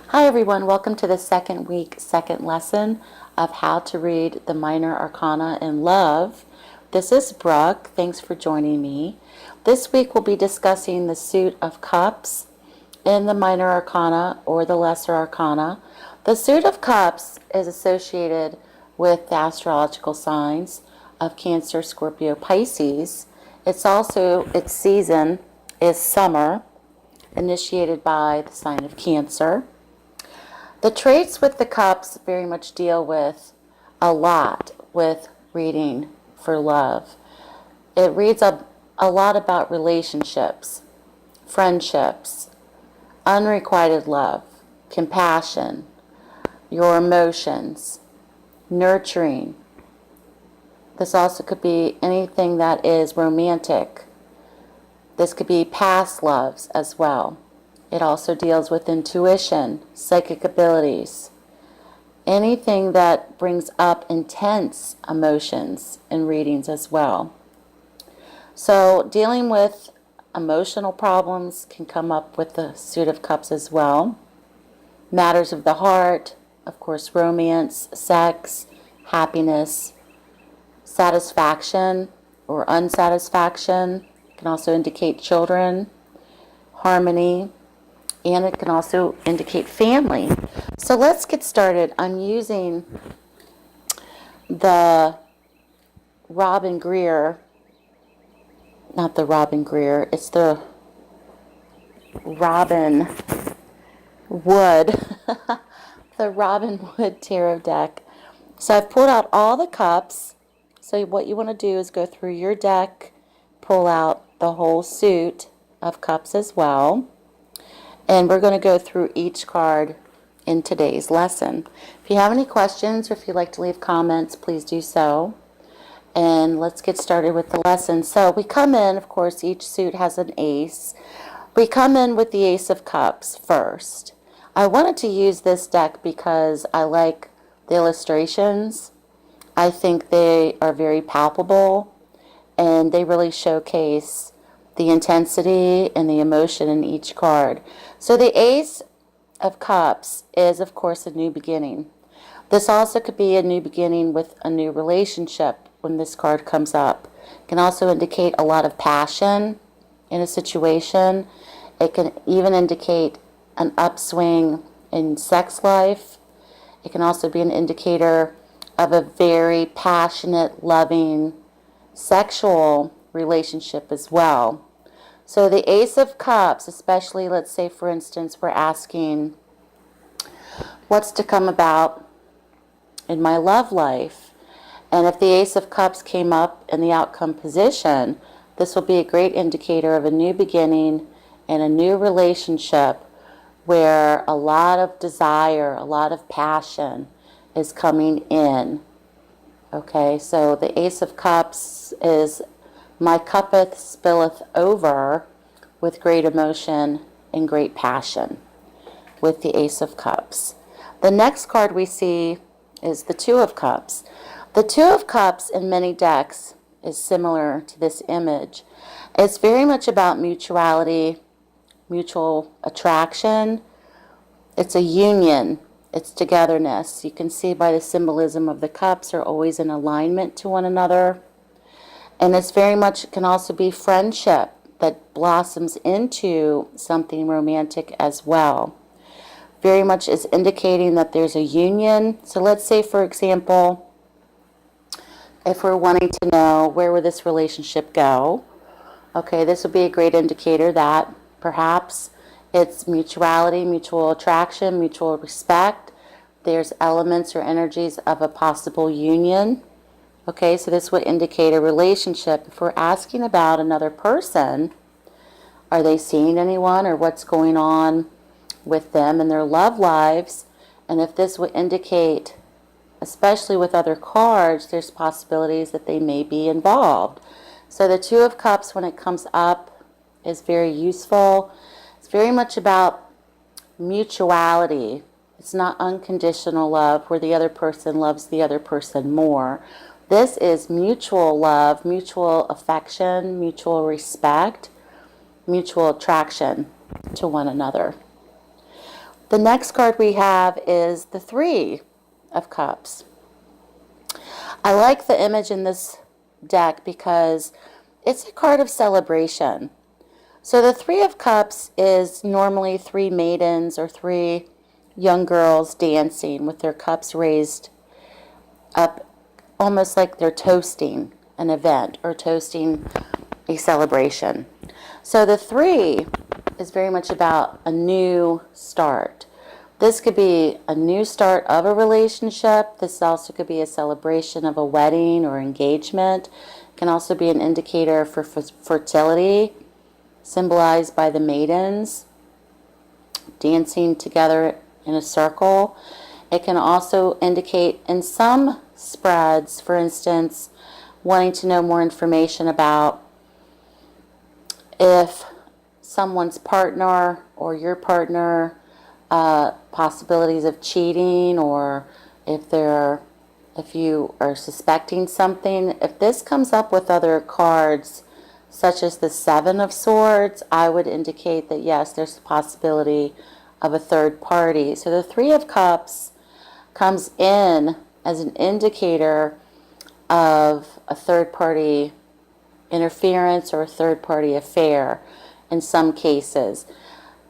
Hi everyone, welcome to the second week, second lesson of how to read the Minor Arcana in Love. This is Brooke. Thanks for joining me. This week we'll be discussing the Suit of Cups in the Minor Arcana or the Lesser Arcana. The Suit of Cups is associated with the astrological signs of Cancer, Scorpio, Pisces. Its season is summer, initiated by the sign of Cancer. The traits with the cups very much deal with a lot with reading for love. It reads a lot about relationships, friendships, unrequited love, compassion, your emotions, nurturing. This also could be anything that is romantic. This could be past loves as well. It also deals with intuition, psychic abilities, anything that brings up intense emotions in readings as well. So dealing with emotional problems can come up with the Suit of Cups as well. Matters of the heart, of course, romance, sex, happiness, satisfaction or unsatisfaction. It can also indicate children, harmony, and it can also indicate family. So let's get started. I'm using the Robin Greer, not the Robin Greer, it's the Robin Wood, the Robin Wood Tarot deck. So I've pulled out all the cups. So what you want to do is go through your deck, pull out the whole suit of cups as well. And we're going to go through each card in today's lesson. If you have any questions or if you'd like to leave comments, please do so. And let's get started with the lesson. So we come in, of course, each suit has an ace. We come in with the Ace of Cups first. I wanted to use this deck because I like the illustrations. I think they are very palpable and they really showcase the intensity and the emotion in each card. So the Ace of Cups is, of course, a new beginning. This also could be a new beginning with a new relationship when this card comes up. It can also indicate a lot of passion in a situation. It can even indicate an upswing in sex life. It can also be an indicator of a very passionate, loving, sexual relationship as well. So the Ace of Cups, especially, let's say, for instance, we're asking, what's to come about in my love life? And if the Ace of Cups came up in the outcome position, this will be a great indicator of a new beginning and a new relationship where a lot of desire, a lot of passion is coming in. Okay, so the Ace of Cups is my cuppeth spilleth over with great emotion and great passion with the Ace of Cups. The next card we see is the Two of Cups. The Two of Cups in many decks is similar to this image. It's very much about mutuality, mutual attraction. It's a union. It's togetherness. You can see by the symbolism of the cups are always in alignment to one another. And it's very much, can also be friendship that blossoms into something romantic as well. Very much is indicating that there's a union. So let's say, for example, if we're wanting to know where will this relationship go, okay, this would be a great indicator that perhaps it's mutuality, mutual attraction, mutual respect. There's elements or energies of a possible union. Okay, so this would indicate a relationship. If we're asking about another person, are they seeing anyone or what's going on with them in their love lives? And if this would indicate, especially with other cards, there's possibilities that they may be involved. So the Two of Cups, when it comes up, is very useful. It's very much about mutuality. It's not unconditional love where the other person loves the other person more. This is mutual love, mutual affection, mutual respect, mutual attraction to one another. The next card we have is the Three of Cups. I like the image in this deck because it's a card of celebration. So the Three of Cups is normally three maidens or three young girls dancing with their cups raised up, almost like they're toasting an event or toasting a celebration. So the three is very much about a new start. This could be a new start of a relationship. This also could be a celebration of a wedding or engagement. It can also be an indicator for fertility, symbolized by the maidens dancing together in a circle. It can also indicate in some spreads, for instance, wanting to know more information about if someone's partner or your partner, possibilities of cheating, or if you are suspecting something. If this comes up with other cards, such as the Seven of Swords, I would indicate that yes, there's a possibility of a third party. So the Three of Cups comes in as an indicator of a third party interference or a third party affair in some cases.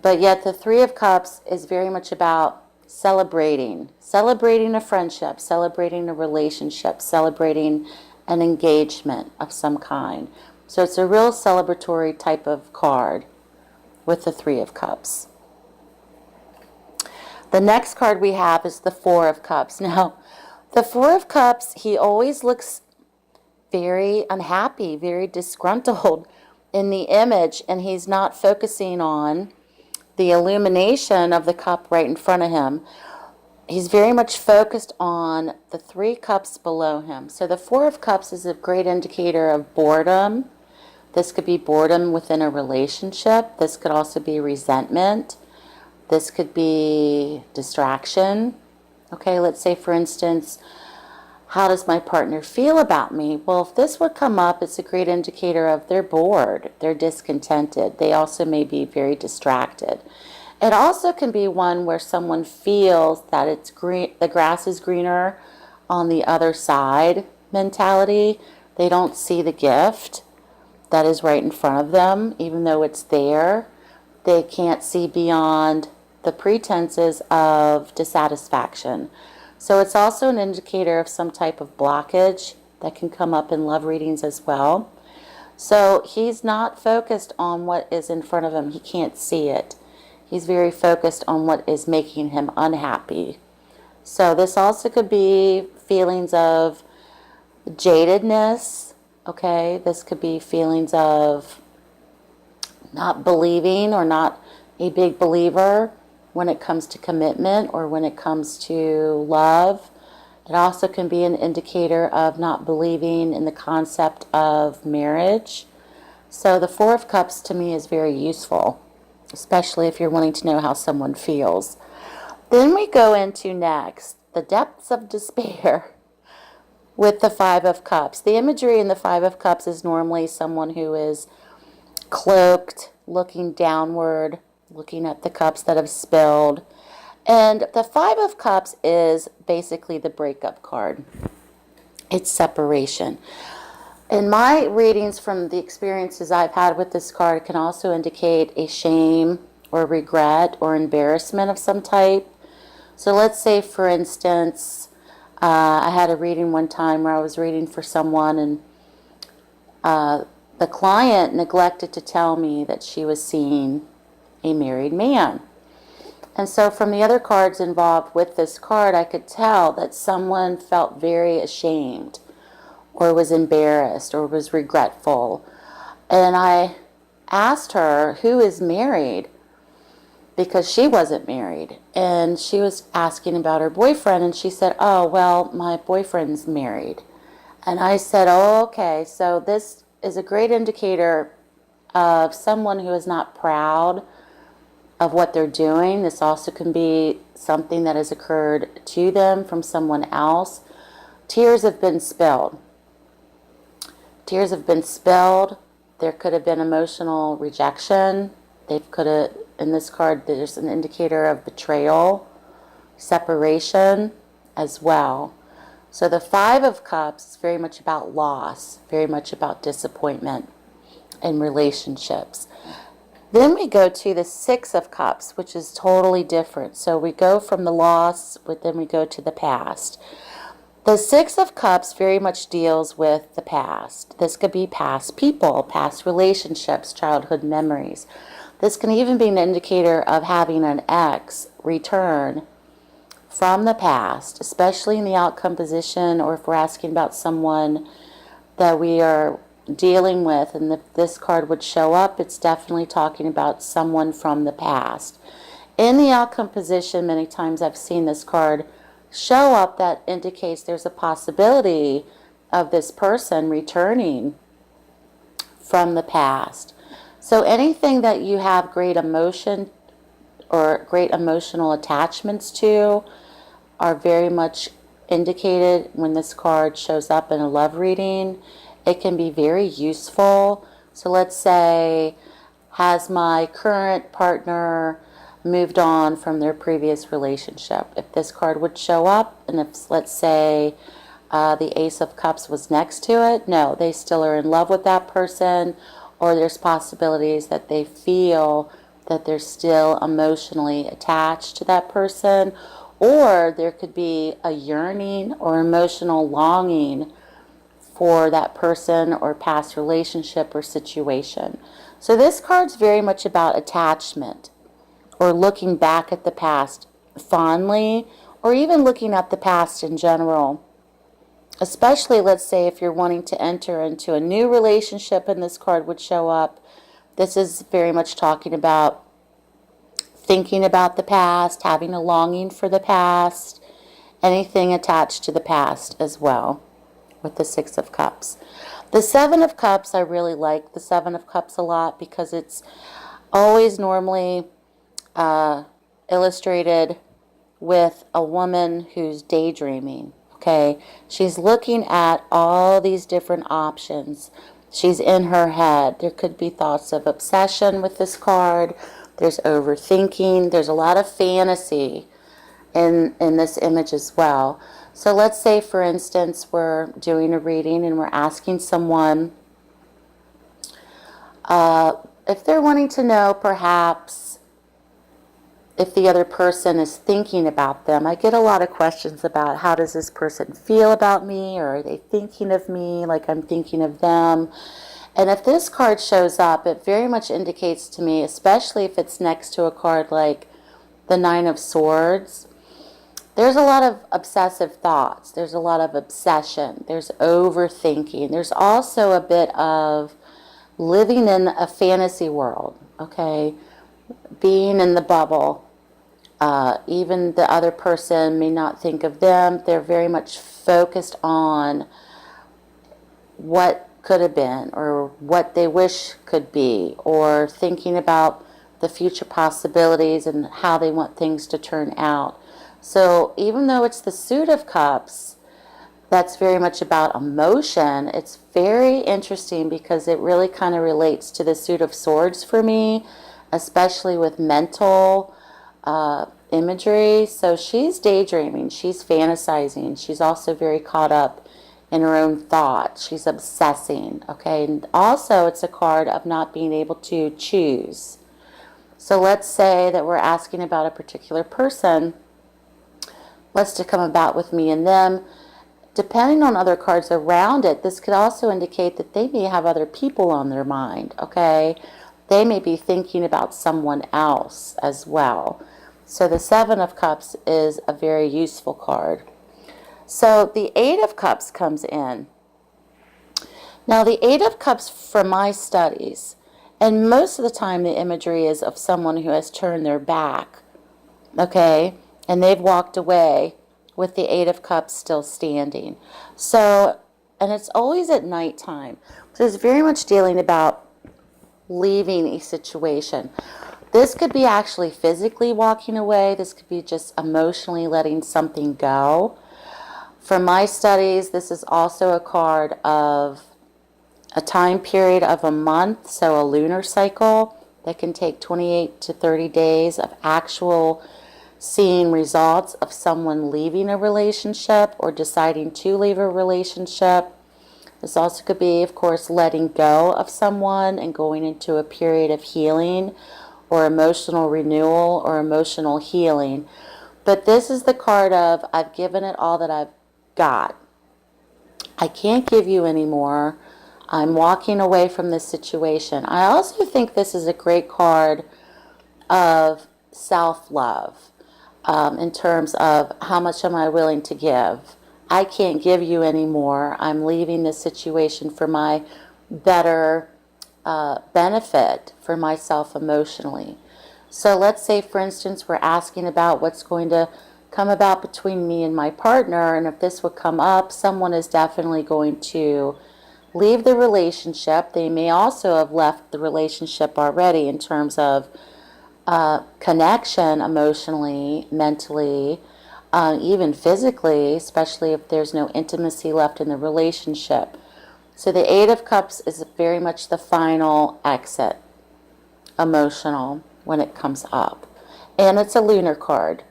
But yet the Three of Cups is very much about celebrating a friendship, celebrating a relationship, celebrating an engagement of some kind. So it's a real celebratory type of card with the Three of Cups. The next card we have is the Four of Cups. Now, the Four of Cups, he always looks very unhappy, very disgruntled in the image, and he's not focusing on the illumination of the cup right in front of him. He's very much focused on the three cups below him. So the Four of Cups is a great indicator of boredom. This could be boredom within a relationship. This could also be resentment. This could be distraction. Okay, let's say, for instance, how does my partner feel about me? Well, if this would come up, it's a great indicator of they're bored, they're discontented. They also may be very distracted. It also can be one where someone feels that it's green, the grass is greener on the other side mentality. They don't see the gift that is right in front of them, even though it's there. They can't see beyond the pretenses of dissatisfaction. So it's also an indicator of some type of blockage that can come up in love readings as well. So he's not focused on what is in front of him. He can't see it. He's very focused on what is making him unhappy. So this also could be feelings of jadedness, okay? This could be feelings of not believing or not a big believer when it comes to commitment or when it comes to love. It also can be an indicator of not believing in the concept of marriage. So the Four of Cups to me is very useful, especially if you're wanting to know how someone feels. Then we go into next, the depths of despair with the Five of Cups. The imagery in the Five of Cups is normally someone who is cloaked, looking downward, looking at the cups that have spilled. And the Five of Cups is basically the breakup card. It's separation. In my readings from the experiences I've had with this card, it can also indicate a shame or regret or embarrassment of some type. So let's say, for instance, I had a reading one time where I was reading for someone, and the client neglected to tell me that she was seeing a married man. And so from the other cards involved with this card, I could tell that someone felt very ashamed or was embarrassed or was regretful. And I asked her, who is married? Because she wasn't married. And she was asking about her boyfriend, and she said, oh, well, my boyfriend's married. And I said, oh, okay, so this is a great indicator of someone who is not proud of what they're doing. This also can be something that has occurred to them from someone else. Tears have been spilled. Tears have been spilled. There could have been emotional rejection. They could have in this card, there's an indicator of betrayal, separation as well. So the Five of Cups is very much about loss, very much about disappointment in relationships. Then we go to the Six of Cups, which is totally different. So we go from the loss, but then we go to the past. The Six of Cups very much deals with the past. This could be past people, past relationships, childhood memories. This can even be an indicator of having an ex return from the past, especially in the outcome position, or if we're asking about someone that we are dealing with, and if this card would show up, it's definitely talking about someone from the past. In the outcome position, many times I've seen this card show up that indicates there's a possibility of this person returning from the past. So anything that you have great emotion or great emotional attachments to are very much indicated when this card shows up in a love reading. It can be very useful. So let's say, has my current partner moved on from their previous relationship? If this card would show up, and if, let's say, the Ace of Cups was next to it, no, they still are in love with that person, or there's possibilities that they feel that they're still emotionally attached to that person, or there could be a yearning or emotional longing for that person or past relationship or situation. So this card's very much about attachment, or looking back at the past fondly, or even looking at the past in general. Especially, let's say, if you're wanting to enter into a new relationship and this card would show up, this is very much talking about thinking about the past, having a longing for the past, anything attached to the past as well, with the Six of Cups. The Seven of Cups, I really like the Seven of Cups a lot, because it's always normally illustrated with a woman who's daydreaming. Okay, she's looking at all these different options. She's in her head. There could be thoughts of obsession with this card. There's overthinking. There's a lot of fantasy in this image as well. So let's say, for instance, we're doing a reading and we're asking someone if they're wanting to know perhaps if the other person is thinking about them. I get a lot of questions about, how does this person feel about me, or are they thinking of me like I'm thinking of them? And if this card shows up, it very much indicates to me, especially if it's next to a card like the Nine of Swords, there's a lot of obsessive thoughts. There's a lot of obsession. There's overthinking. There's also a bit of living in a fantasy world, okay? Being in the bubble. Even the other person may not think of them. They're very much focused on what could have been, or what they wish could be, or thinking about the future possibilities and how they want things to turn out. So even though it's the Suit of Cups, that's very much about emotion, it's very interesting because it really kind of relates to the Suit of Swords for me, especially with mental imagery. So she's daydreaming, she's fantasizing, she's also very caught up in her own thoughts, she's obsessing, okay? And also it's a card of not being able to choose. So let's say that we're asking about a particular person, what's to come about with me and them. Depending on other cards around it, this could also indicate that they may have other people on their mind, okay? They may be thinking about someone else as well. So the Seven of Cups is a very useful card. So the Eight of Cups comes in. Now the Eight of Cups, from my studies, and most of the time the imagery is of someone who has turned their back, okay, and they've walked away with the Eight of Cups still standing. So, and it's always at nighttime. So it's very much dealing about leaving a situation. This could be actually physically walking away. This could be just emotionally letting something go. For my studies, this is also a card of a time period of a month, so a lunar cycle. that can take 28 to 30 days of actual seeing results of someone leaving a relationship or deciding to leave a relationship. This also could be, of course, letting go of someone and going into a period of healing or emotional renewal or emotional healing. But this is the card of, I've given it all that I've got. I can't give you any more. I'm walking away from this situation. I also think this is a great card of self-love, in terms of how much am I willing to give. I can't give you any more. I'm leaving this situation for my better benefit for myself emotionally. So let's say, for instance, we're asking about what's going to come about between me and my partner, and if this would come up, someone is definitely going to leave the relationship. They may also have left the relationship already in terms of connection emotionally, mentally, even physically, especially if there's no intimacy left in the relationship. So the Eight of Cups is very much the final exit, emotional, when it comes up. And it's a lunar card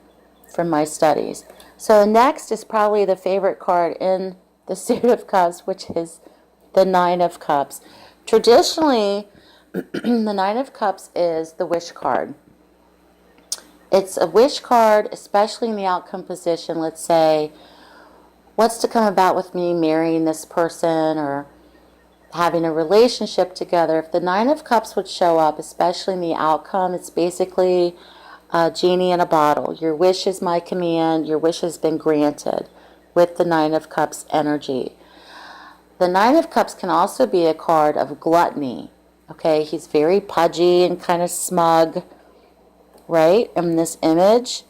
from my studies. So next is probably the favorite card in the Suit of Cups, which is the Nine of Cups. Traditionally, the Nine of Cups is the wish card. It's a wish card, especially in the outcome position. Let's say, what's to come about with me marrying this person or having a relationship together. If the Nine of Cups would show up, especially in the outcome, it's basically a genie in a bottle. Your wish is my command. Your wish has been granted with the Nine of Cups energy. The Nine of Cups can also be a card of gluttony. Okay, he's very pudgy and kind of smug, right, in this image.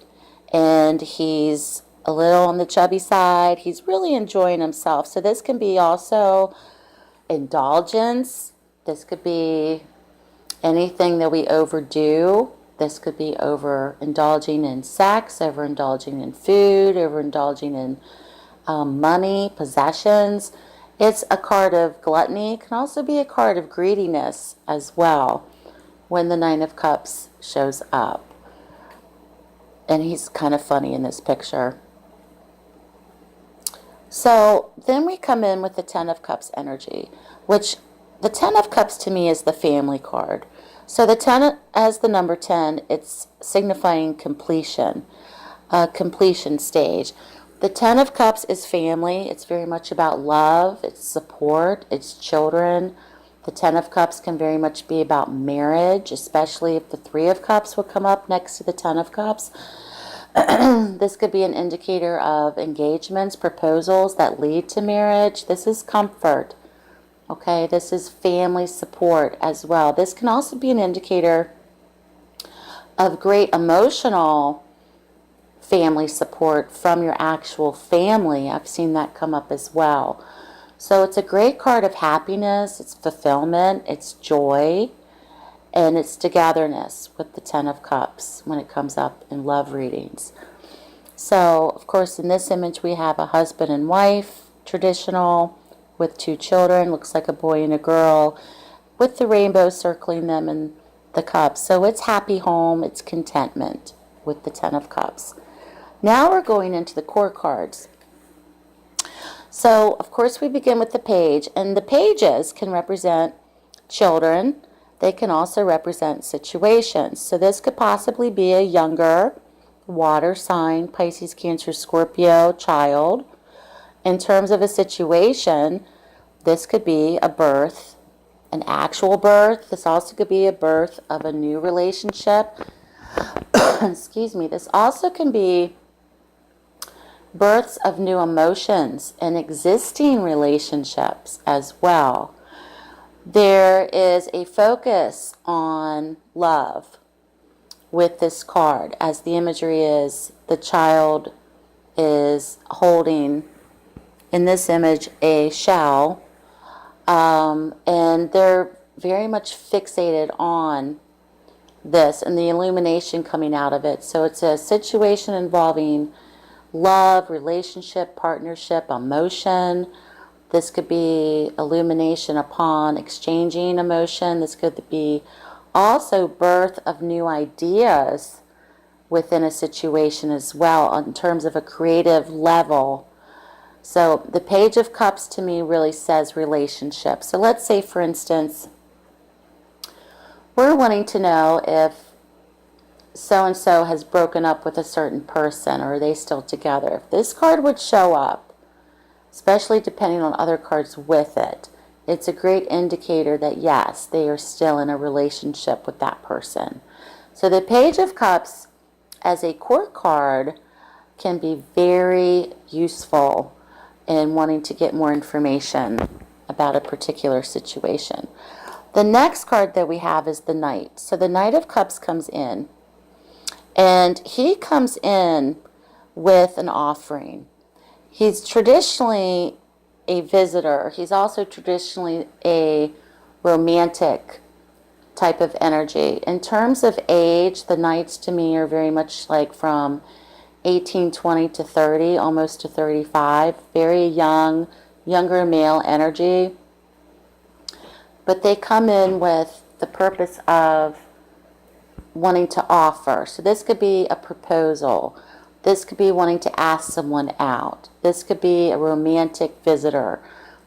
And he's a little on the chubby side. He's really enjoying himself. So this can be also indulgence. This could be anything that we overdo. This could be overindulging in sex, overindulging in food, overindulging in money, possessions. It's a card of gluttony. It can also be a card of greediness as well when the Nine of Cups shows up. And he's kind of funny in this picture. So then we come in with the Ten of Cups energy, which the Ten of Cups to me is the family card. So the 10, as the number 10, it's signifying completion, a completion stage. The Ten of Cups is family. It's very much about love, it's support, it's children. The Ten of Cups can very much be about marriage, especially if the Three of Cups would come up next to the Ten of Cups. This could be an indicator of engagements, proposals that lead to marriage. This is comfort. Okay, this is family support as well. This can also be an indicator of great emotional family support from your actual family. I've seen that come up as well. So it's a great card of happiness, it's fulfillment, it's joy, and it's togetherness with the Ten of Cups when it comes up in love readings. So, of course, in this image we have a husband and wife, traditional, with two children, looks like a boy and a girl, with the rainbow circling them in the cups. So it's happy home, it's contentment with the Ten of Cups. Now we're going into the core cards. So, of course, we begin with the page, and the pages can represent children. They can also represent situations. So this could possibly be a younger water sign, Pisces, Cancer, Scorpio child. In terms of a situation, this could be a birth, an actual birth. This also could be a birth of a new relationship. Excuse me. This also can be births of new emotions in existing relationships as well. There is a focus on love with this card, as the imagery is the child is holding, in this image, a shell, and they're very much fixated on this and the illumination coming out of it. So it's a situation involving love, relationship, partnership, emotion. This could be illumination upon exchanging emotion. This could be Also, birth of new ideas within a situation as well in terms of a creative level. So the Page of Cups to me really says relationship. So let's say, for instance, we're wanting to know if so-and-so has broken up with a certain person, or are they still together. If this card would show up, especially depending on other cards with it, it's a great indicator that yes, they are still in a relationship with that person. So the Page of Cups as a court card can be very useful in wanting to get more information about a particular situation. The next card that we have is the Knight. So the Knight of Cups comes in, and he comes in with an offering. He's traditionally a visitor. He's also traditionally a romantic type of energy. In terms of age, the Knights to me are very much like from 18, 20 to 30, almost to 35. Very young, younger male energy. But they come in with the purpose of wanting to offer. So this could be a proposal. This could be wanting to ask someone out. This could be a romantic visitor.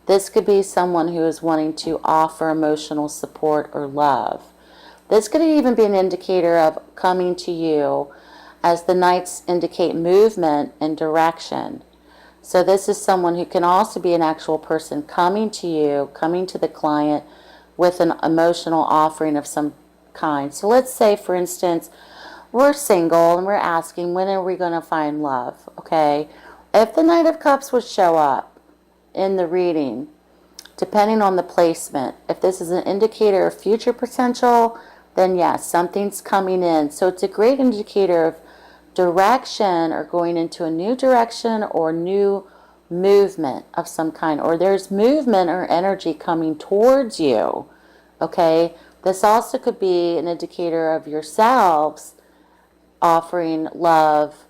This could be someone who is wanting to offer emotional support or love. This could even be an indicator of coming to you, as the Knights indicate movement and direction. So this is someone who can also be an actual person coming to you, coming to the client with an emotional offering of some kind. So let's say, for instance, we're single and we're asking, when are we going to find love? Okay, if the Knight of Cups would show up in the reading, depending on the placement, if this is an indicator of future potential, then yes, something's coming in. So it's a great indicator of direction, or going into a new direction or new movement of some kind, or there's movement or energy coming towards you. Okay, this also could be an indicator of yourselves offering love,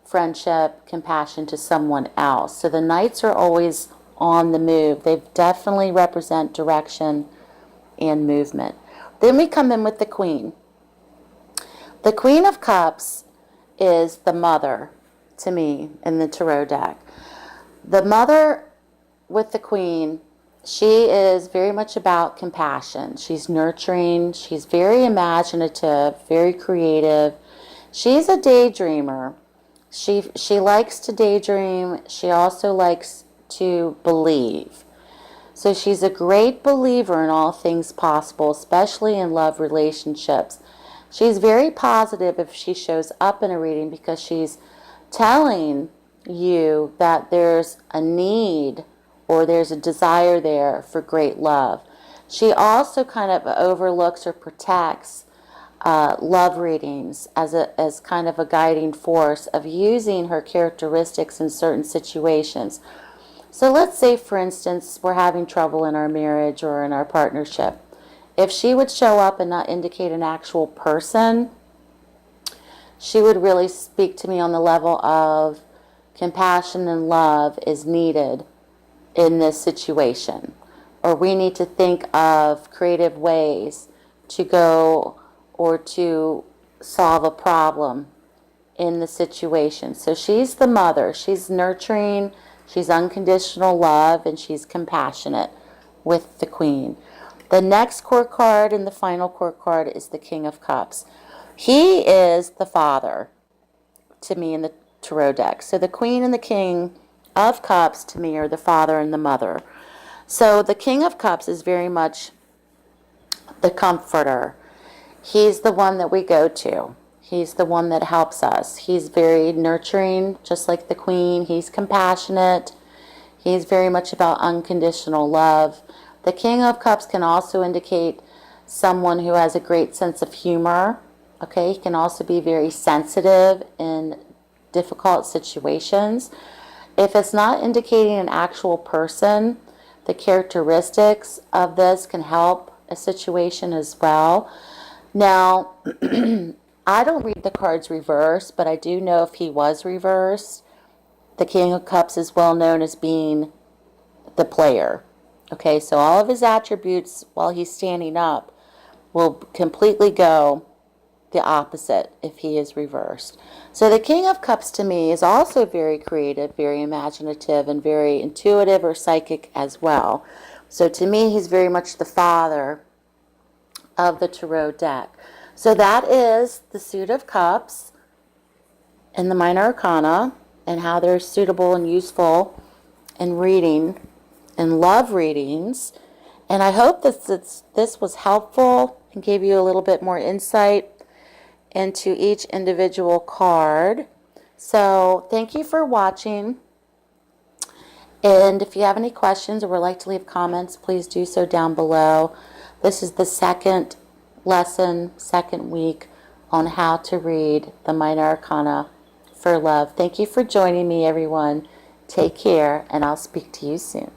friendship, compassion to someone else. So the Knights are always on the move. They definitely represent direction and movement. Then we come in with the Queen. The Queen of Cups is the mother to me in the tarot deck. The mother with the Queen, she is very much about compassion. She's nurturing. She's very imaginative, very creative. She's a daydreamer. She likes to daydream. She also likes to believe. So she's a great believer in all things possible, especially in love relationships. She's very positive if she shows up in a reading, because she's telling you that there's a need or there's a desire there for great love. She also kind of overlooks or protects love readings as kind of a guiding force of using her characteristics in certain situations. So let's say, for instance, we're having trouble in our marriage or in our partnership. If she would show up and not indicate an actual person, she would really speak to me on the level of compassion and love is needed in this situation. Or we need to think of creative ways to go or to solve a problem in the situation. So she's the mother. She's nurturing, she's unconditional love, and she's compassionate with the Queen. The next court card and the final court card is the King of Cups. He is the father to me in the tarot deck. So the Queen and the King of Cups to me are the father and the mother. So the King of Cups is very much the comforter. He's the one that we go to. He's the one that helps us. He's very nurturing, just like the Queen. He's compassionate. He's very much about unconditional love. The King of Cups can also indicate someone who has a great sense of humor. Okay, he can also be very sensitive in difficult situations. If it's not indicating an actual person, the characteristics of this can help a situation as well. Now, I don't read the cards reversed, but I do know if he was reversed, the King of Cups is well known as being the player. Okay, so all of his attributes while he's standing up will completely go the opposite if he is reversed. So the King of Cups to me is also very creative, very imaginative, and very intuitive or psychic as well. So to me, he's very much the father of the Tarot deck. So that is the Suit of Cups and the Minor Arcana, and how they're suitable and useful in reading and love readings. And I hope this was helpful and gave you a little bit more insight into each individual card. So thank you for watching. And if you have any questions or would like to leave comments, please do so down below. This is the second lesson, second week on how to read the Minor Arcana for love. Thank you for joining me, everyone. Take care, and I'll speak to you soon.